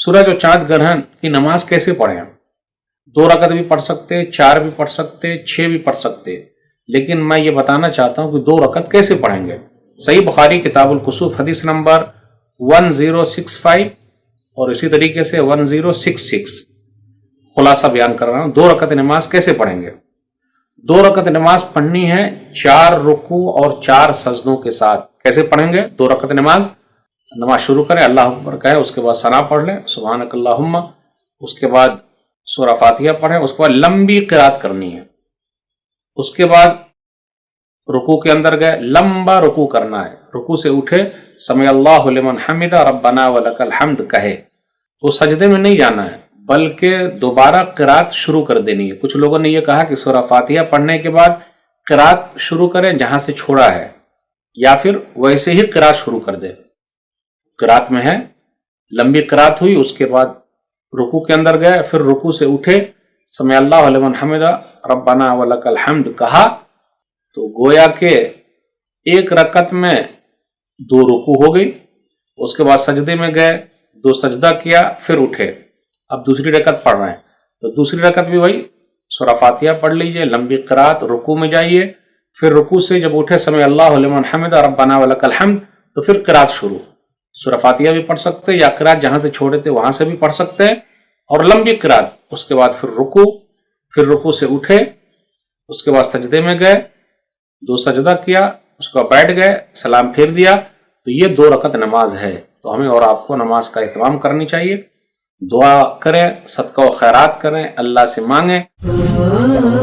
सूरज और चांद ग्रहण की नमाज कैसे पढ़ें? 2 रकत भी पढ़ सकते, 4 भी पढ़ सकते, 6 भी पढ़ सकते, लेकिन मैं ये बताना चाहता हूं कि 2 रकत कैसे पढ़ेंगे। सही बुखारी किताबुल कुसूफ हदीस नंबर 1065 और इसी तरीके से 1066 खुलासा बयान कर रहा हूं। 2 रकत नमाज कैसे पढ़ेंगे? 2 रकत नमाज पढ़नी है 4 रुकू और 4 सजदों के साथ। कैसे पढ़ेंगे 2 रकत नमाज? नमाज शुरू करें, अल्लाह अकबर कहे, उसके बाद सना पढ़ लें, सुभानक अल्लाहुम्मा, उसके बाद सूरह फातिहा पढ़ें, उसके बाद लंबी क़िराअत करनी है। उसके बाद रुकू के अंदर गए, लंबा रुकू करना है, रुकू से उठे, समी अल्लाहु लिमन हमिदा रब्बना वलकल हम्द कहे, तो सजदे में नहीं जाना है बल्कि दोबारा क़िराअत शुरू कर देनी है। कुछ लोगों ने यह कहा कि सूरह फातिहा पढ़ने के बाद क़िराअत शुरू करें जहां से छोड़ा है, या फिर वैसे ही क़िराअत शुरू कर दे। क़िराअत में है, लंबी क़िराअत हुई, उसके बाद रुकू के अंदर गए, फिर रुकू से उठे, समी अल्लाहु लिमन हमिदा रब्बना वलकल हम्द कहा, तो गोया के 1 रकत में 2 रुकू हो गई। उसके बाद सजदे में गए, 2 सजदा किया, फिर उठे, अब दूसरी रकत पढ़ रहे हैं, तो दूसरी रकत भी वही सूरह फातिहा पढ़ लीजिए, लंबी क़िराअत, रुकू में जाइए, फिर रुकू से जब उठे समी अल्लाहु लिमन हमिदा रब्बना वलकल हम्द, तो फिर क़िराअत शुरू। सूरह फातिहा भी पढ़ सकते हैं या क़िराअत जहां से छोड़े थे वहां से भी पढ़ सकते हैं, और लंबी क़िराअत। उसके बाद फिर रुकू से उठे, उसके बाद सजदे में गए, 2 सजदा किया, उसके बाद बैठ गए, सलाम फेर दिया, तो ये 2 रकत नमाज है। तो हमें और आपको नमाज का एहतमाम करनी चाहिए, दुआ करें, सदका व खैरात करें, अल्लाह से मांगें।